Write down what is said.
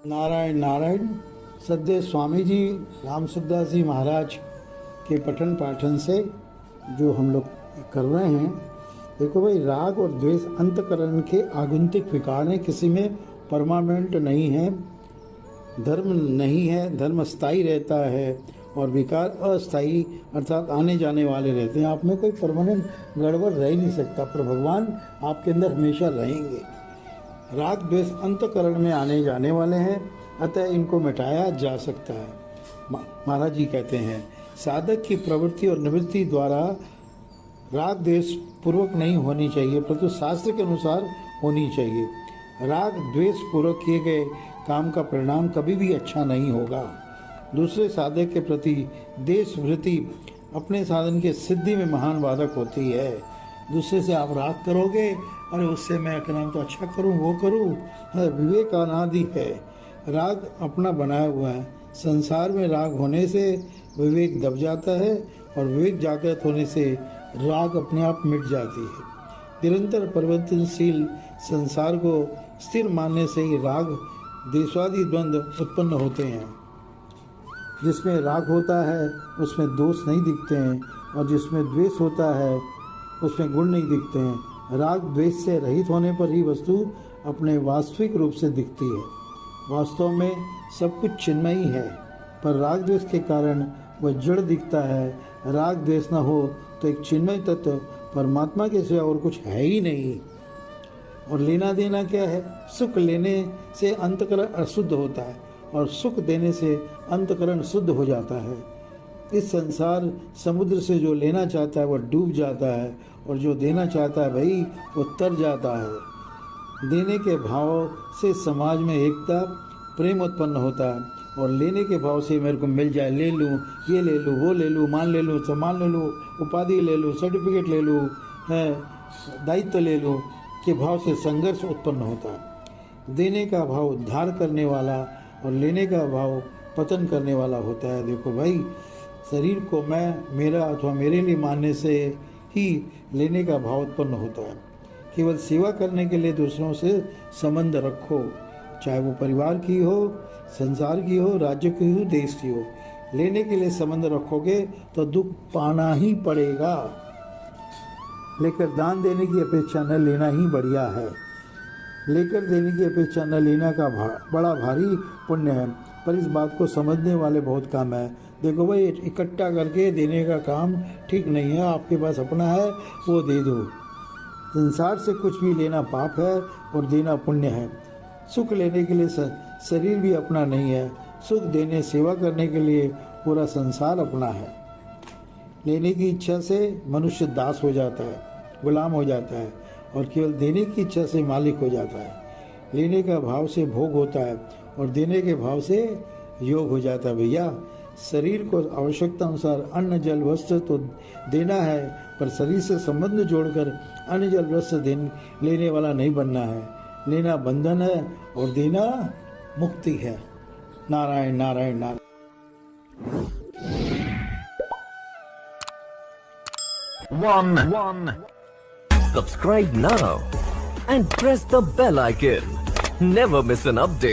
नारायण नारायण। सद्य स्वामी जी राम सुखदास जी महाराज के पठन पाठन से जो हम लोग कर रहे हैं, देखो भाई, राग और द्वेष अंतकरण के आगंतुक विकार हैं, किसी में परमानेंट नहीं है, धर्म नहीं है, धर्म स्थायी रहता है और विकार अस्थायी अर्थात आने जाने वाले रहते हैं। आप में कोई परमानेंट गड़बड़ रह ही नहीं सकता, पर भगवान आपके अंदर हमेशा रहेंगे। राग द्वेष अंतकरण में आने जाने वाले हैं, अतः इनको मिटाया जा सकता है। महाराज जी कहते हैं, साधक की प्रवृत्ति और निवृत्ति द्वारा राग द्वेष पूर्वक नहीं होनी चाहिए, परंतु शास्त्र के अनुसार होनी चाहिए। राग द्वेष पूर्वक किए गए काम का परिणाम कभी भी अच्छा नहीं होगा। दूसरे साधक के प्रति देश वृत्ति अपने साधन के सिद्धि में महान बाधक होती है। दूसरे से आप राग करोगे, अरे उससे मैं काम तो अच्छा करूं, वो करूं, विवेक अनादि है। राग अपना बनाया हुआ है। संसार में राग होने से विवेक दब जाता है और विवेक जागृत होने से राग अपने आप मिट जाती है। निरंतर परिवर्तनशील संसार को स्थिर मानने से ही राग द्वेषादि द्वंद्व उत्पन्न होते हैं। जिसमें राग होता है उसमें दोष नहीं दिखते हैं और जिसमें द्वेष होता है उसमें गुण नहीं दिखते हैं। राग द्वेष से रहित होने पर ही वस्तु अपने वास्तविक रूप से दिखती है। वास्तव में सब कुछ चिन्मयी है, पर राग द्वेष के कारण वह जड़ दिखता है। राग द्वेष न हो तो एक चिन्मय तत्व परमात्मा के सिवा और कुछ है ही नहीं। और लेना देना क्या है? सुख लेने से अंतकरण अशुद्ध होता है और सुख देने से अंतकरण शुद्ध हो जाता है। इस संसार समुद्र से जो लेना चाहता है वह डूब जाता है और जो देना चाहता है भाई वो तर जाता है। देने के भाव से समाज में एकता प्रेम उत्पन्न होता है और लेने के भाव से मेरे को मिल जाए, ले लूँ, ये ले लूँ, वो ले लूँ, मान ले लूँ, सम्मान ले लूँ, उपाधि ले लूँ, सर्टिफिकेट ले लूँ, दायित्व ले लूँ के भाव से संघर्ष उत्पन्न होता है। देने का भाव उद्धार करने वाला और लेने का भाव पतन करने वाला होता है। देखो भाई, शरीर को मैं, मेरा अथवा मेरे लिए मानने से ही लेने का भाव उत्पन्न होता है। केवल सेवा करने के लिए दूसरों से संबंध रखो, चाहे वो परिवार की हो, संसार की हो, राज्य की हो, देश की हो। लेने के लिए संबंध रखोगे तो दुख पाना ही पड़ेगा। लेकर दान देने की अपेक्षा न लेना ही बढ़िया है। लेकर देने की अपेक्षा न लेना का बड़ा भारी पुण्य है, पर इस बात को समझने वाले बहुत कम है। देखो भाई, इकट्ठा करके देने का काम ठीक नहीं है। आपके पास अपना है वो दे दो। संसार से कुछ भी लेना पाप है और देना पुण्य है। सुख लेने के लिए शरीर भी अपना नहीं है, सुख देने सेवा करने के लिए पूरा संसार अपना है। लेने की इच्छा से मनुष्य दास हो जाता है, गुलाम हो जाता है और केवल देने की इच्छा से मालिक हो जाता है। लेने का भाव से भोग होता है और देने के भाव से योग हो जाता है। भैया, शरीर को आवश्यकता अनुसार अन्न जल वस्त्र तो देना है, पर शरीर से संबंध जोड़कर अन्न जल वस्त्र लेने वाला नहीं बनना है। लेना बंधन है और देना मुक्ति है। Narayan Narayan Narayan. One. Subscribe now and press the bell icon. Never miss an update.